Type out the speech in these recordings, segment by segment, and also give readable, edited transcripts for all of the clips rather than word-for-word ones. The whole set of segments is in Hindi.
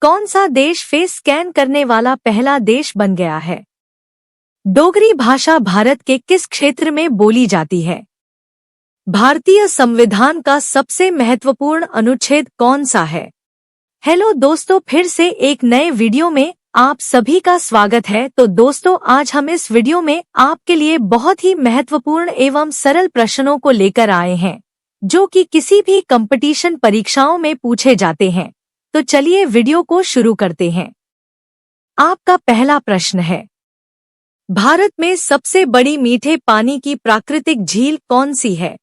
कौन सा देश फेस स्कैन करने वाला पहला देश बन गया है? डोगरी भाषा भारत के किस क्षेत्र में बोली जाती है? भारतीय संविधान का सबसे महत्वपूर्ण अनुच्छेद कौन सा है? हेलो दोस्तों, फिर से एक नए वीडियो में आप सभी का स्वागत है। तो दोस्तों, आज हम इस वीडियो में आपके लिए बहुत ही महत्वपूर्ण एवं सरल प्रश्नों को लेकर आए हैं, जो कि किसी भी कंपटीशन परीक्षाओं में पूछे जाते हैं। तो चलिए वीडियो को शुरू करते हैं। आपका पहला प्रश्न है, भारत में सबसे बड़ी मीठे पानी की प्राकृतिक झील कौन सी है?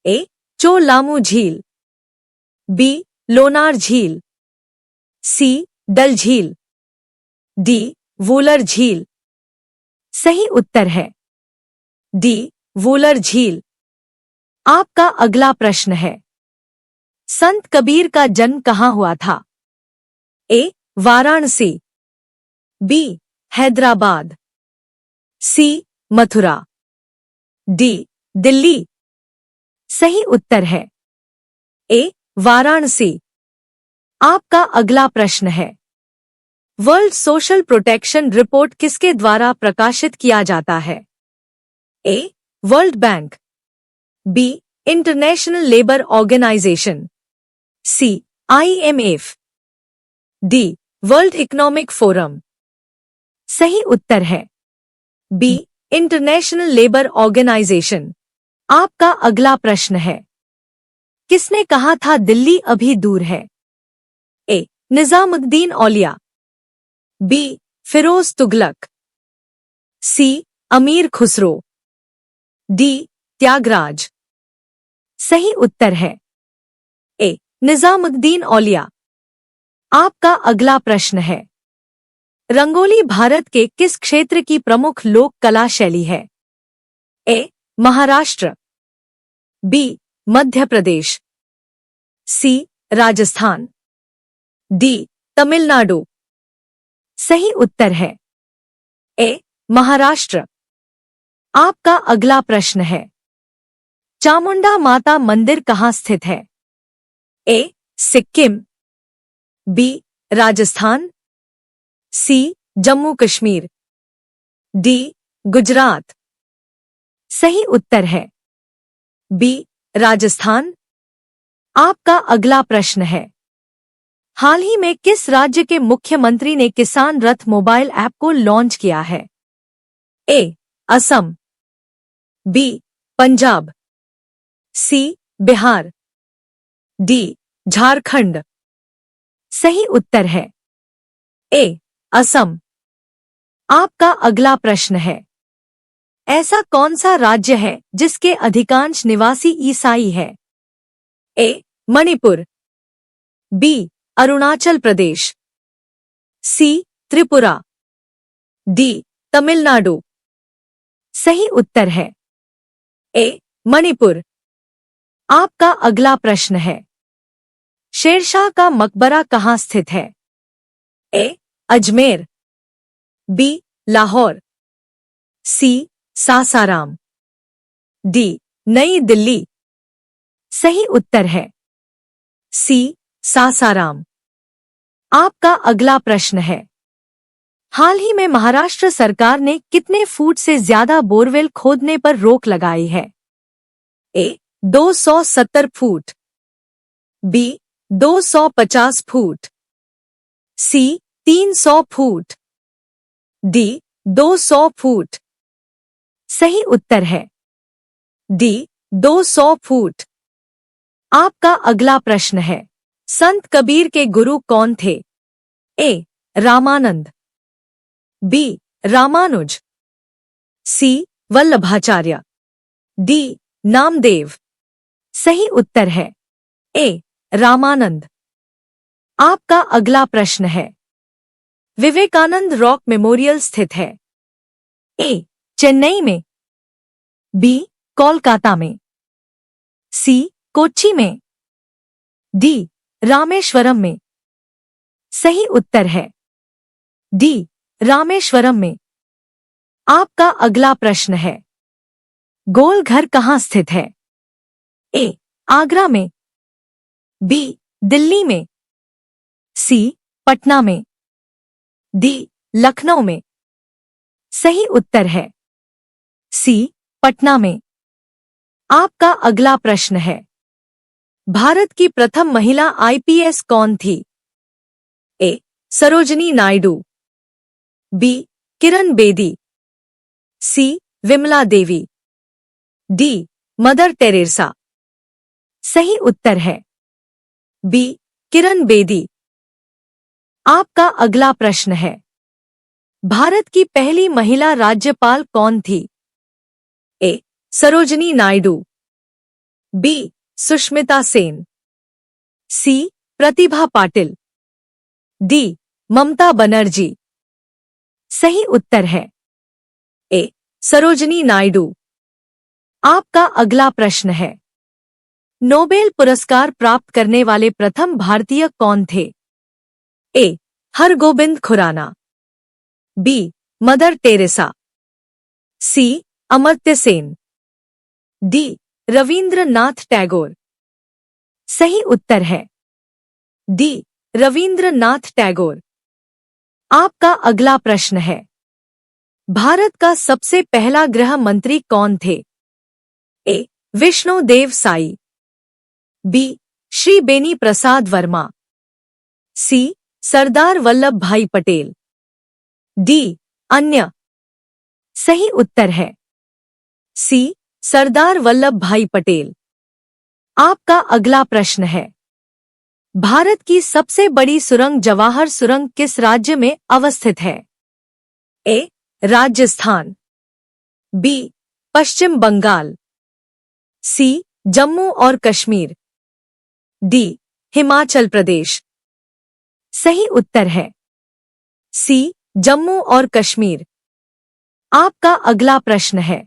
ए. चोलामू झील, बी. लोनार झील, सी. डल झील, डी. वूलर झील। सही उत्तर है डी. वूलर झील। आपका अगला प्रश्न है, संत कबीर का जन्म कहाँ हुआ था? ए. वाराणसी, बी. हैदराबाद, सी. मथुरा, डी. दिल्ली। सही उत्तर है ए. वाराणसी। आपका अगला प्रश्न है, वर्ल्ड सोशल प्रोटेक्शन रिपोर्ट किसके द्वारा प्रकाशित किया जाता है? A. World Bank, B. International Labour Organisation, C. IMF, D. World Economic Forum. सही उत्तर है बी. International Labour organisation. आपका अगला प्रश्न है, किसने कहा था दिल्ली अभी दूर है? ए. निजामुद्दीन औलिया, बी. फिरोज तुगलक, सी. अमीर खुसरो, डी. त्यागराज। सही उत्तर है ए. निजामुद्दीन औलिया। आपका अगला प्रश्न है, रंगोली भारत के किस क्षेत्र की प्रमुख लोक कला शैली है? ए. महाराष्ट्र, बी. मध्य प्रदेश, सी. राजस्थान, डी. तमिलनाडु। सही उत्तर है ए. महाराष्ट्र। आपका अगला प्रश्न है, चामुंडा माता मंदिर कहाँ स्थित है? ए. सिक्किम, बी. राजस्थान, सी. जम्मू कश्मीर, डी. गुजरात। सही उत्तर है बी. राजस्थान। आपका अगला प्रश्न है, हाल ही में किस राज्य के मुख्यमंत्री ने किसान रथ मोबाइल ऐप को लॉन्च किया है? ए. असम, बी. पंजाब, सी. बिहार, डी. झारखंड। सही उत्तर है ए. असम। आपका अगला प्रश्न है, ऐसा कौन सा राज्य है जिसके अधिकांश निवासी ईसाई है? ए. मणिपुर, बी. अरुणाचल प्रदेश, सी. त्रिपुरा, डी. तमिलनाडु। सही उत्तर है ए. मणिपुर। आपका अगला प्रश्न है, शेरशाह का मकबरा कहाँ स्थित है? ए. अजमेर, बी. लाहौर, सी. सासाराम, डी. नई दिल्ली। सही उत्तर है सी. सासाराम। आपका अगला प्रश्न है, हाल ही में महाराष्ट्र सरकार ने कितने फुट से ज्यादा बोरवेल खोदने पर रोक लगाई है? ए. 270 फुट, बी. 250 फुट, सी. 300 फुट, डी. 200 फुट। सही उत्तर है डी. 200 फुट। आपका अगला प्रश्न है, संत कबीर के गुरु कौन थे? ए. रामानंद, बी. रामानुज, सी. वल्लभाचार्य, डी. नामदेव। सही उत्तर है ए. रामानंद। आपका अगला प्रश्न है, विवेकानंद रॉक मेमोरियल स्थित है? ए. चेन्नई में, बी. कोलकाता में, सी. कोच्चि में, डी. रामेश्वरम में। सही उत्तर है डी. रामेश्वरम में। आपका अगला प्रश्न है, गोल घर कहाँ स्थित है? ए. आगरा में, बी. दिल्ली में, सी. पटना में। डी लखनऊ में। सही उत्तर है सी पटना में। आपका अगला प्रश्न है, भारत की प्रथम महिला आईपीएस कौन थी? ए सरोजनी नायडू, बी किरण बेदी, सी Vimla Devi, D mother Teresa. सही उत्तर है बी किरण बेदी। आपका अगला प्रश्न है, भारत की पहली महिला राज्यपाल कौन थी? ए सरोजनी नायडू, बी सुष्मिता सेन, सी प्रतिभा पाटिल, डी ममता बनर्जी। सही उत्तर है ए सरोजनी नायडू। आपका अगला प्रश्न है, नोबेल पुरस्कार प्राप्त करने वाले प्रथम भारतीय कौन थे? A Hargobind Khurana, B Mother Teresa, C Amartya Sen, D Rabindranath Tagore. सही उत्तर है डी रवींद्रनाथ टैगोर। आपका अगला प्रश्न है, भारत का सबसे पहला गृह मंत्री कौन थे? ए विष्णु देव साई, बी श्री बेनी प्रसाद वर्मा, सी सरदार वल्लभ भाई पटेल, डी अन्य। सही उत्तर है सी सरदार वल्लभ भाई पटेल। आपका अगला प्रश्न है, भारत की सबसे बड़ी सुरंग जवाहर सुरंग किस राज्य में अवस्थित है? ए राजस्थान, बी पश्चिम बंगाल, सी जम्मू और कश्मीर, डी हिमाचल प्रदेश। सही उत्तर है सी जम्मू और कश्मीर। आपका अगला प्रश्न है,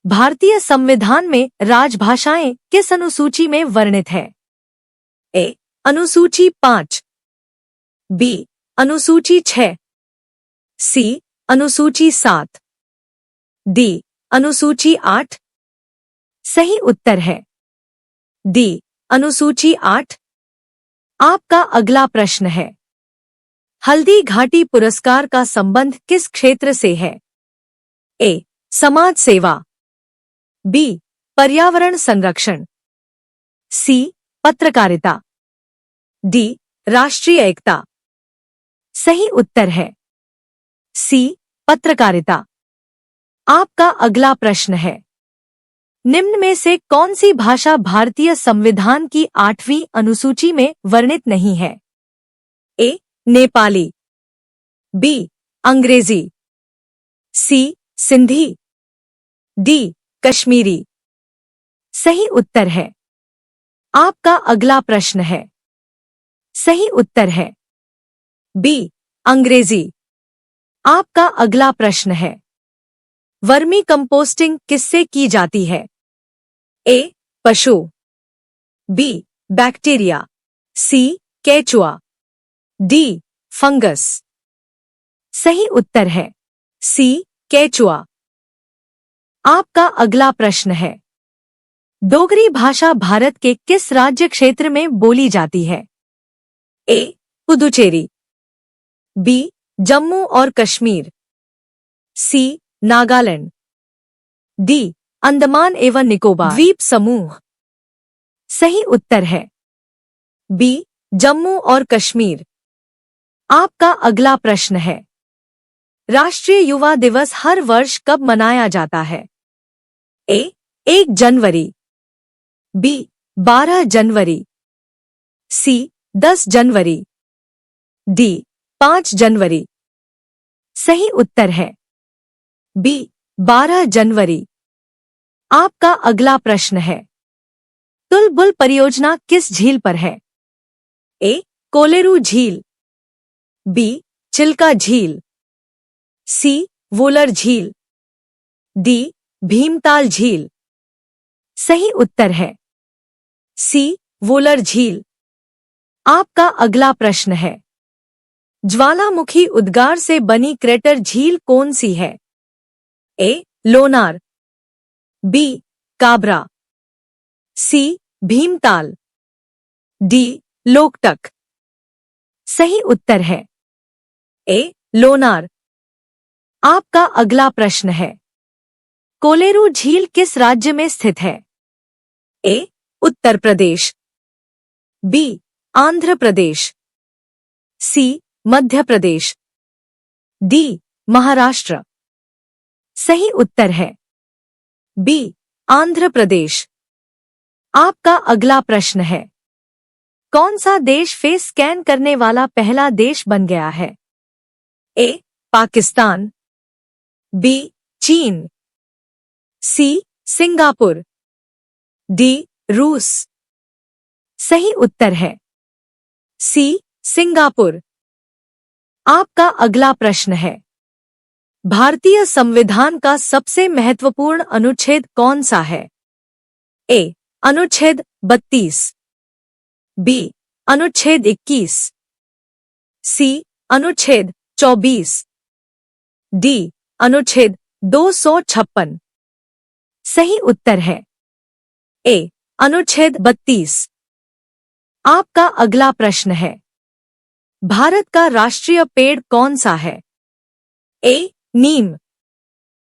भारतीय संविधान में राजभाषाएं किस अनुसूची में वर्णित है? ए अनुसूची 5, बी अनुसूची 6, सी अनुसूची 7, डी अनुसूची 8। सही उत्तर है डी अनुसूची 8। आपका अगला प्रश्न है, हल्दी घाटी पुरस्कार का संबंध किस क्षेत्र से है? ए समाज सेवा, बी पर्यावरण संरक्षण, सी पत्रकारिता, डी राष्ट्रीय एकता। सही उत्तर है सी पत्रकारिता। आपका अगला प्रश्न है, निम्न में से कौन सी भाषा भारतीय संविधान की 8वीं अनुसूची में वर्णित नहीं है? ए नेपाली, बी अंग्रेजी, सी सिंधी, डी कश्मीरी। सही उत्तर है आपका अगला प्रश्न है, सही उत्तर है बी अंग्रेजी। आपका अगला प्रश्न है, वर्मी कंपोस्टिंग किससे की जाती है? ए पशु, बी बैक्टीरिया, सी केचुआ, डी फंगस। सही उत्तर है सी केचुआ। आपका अगला प्रश्न है, डोगरी भाषा भारत के किस राज्य क्षेत्र में बोली जाती है? ए पुदुचेरी, बी जम्मू और कश्मीर, सी नागालैंड, डी अंडमान एवं निकोबार द्वीप समूह। सही उत्तर है बी जम्मू और कश्मीर। आपका अगला प्रश्न है, राष्ट्रीय युवा दिवस हर वर्ष कब मनाया जाता है? ए 1 जनवरी, बी 12 जनवरी, सी 10 जनवरी, डी 5 जनवरी। सही उत्तर है बी 12 जनवरी। आपका अगला प्रश्न है, तुलबुल परियोजना किस झील पर है? ए कोलेरू झील, बी चिल्का झील, सी वुलर झील, डी भीमताल झील। सही उत्तर है सी वुलर झील। आपका अगला प्रश्न है, ज्वालामुखी उद्गार से बनी क्रेटर झील कौन सी है? ए लोनार, बी काबरा, सी भीमताल, डी लोकटक। सही उत्तर है ए लोनार। आपका अगला प्रश्न है, कोलेरू झील किस राज्य में स्थित है? ए उत्तर प्रदेश, बी आंध्र प्रदेश, सी मध्य प्रदेश, डी महाराष्ट्र। सही उत्तर है बी आंध्र प्रदेश। आपका अगला प्रश्न है, कौन सा देश फेस स्कैन करने वाला पहला देश बन गया है? ए पाकिस्तान, बी चीन, सी सिंगापुर, डी रूस। सही उत्तर है सी सिंगापुर। आपका अगला प्रश्न है, भारतीय संविधान का सबसे महत्वपूर्ण अनुच्छेद कौन सा है? ए अनुच्छेद 32, बी अनुच्छेद 21, सी अनुच्छेद 24, डी अनुच्छेद 256। सही उत्तर है ए अनुच्छेद 32। आपका अगला प्रश्न है, भारत का राष्ट्रीय पेड़ कौन सा है? ए नीम,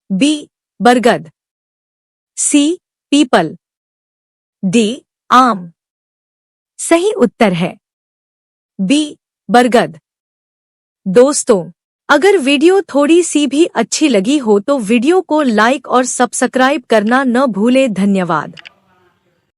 बी बरगद, सी पीपल, डी आम। सही उत्तर है बी बरगद। दोस्तों, अगर वीडियो थोड़ी सी भी अच्छी लगी हो तो वीडियो को लाइक और सब्सक्राइब करना न भूले। धन्यवाद।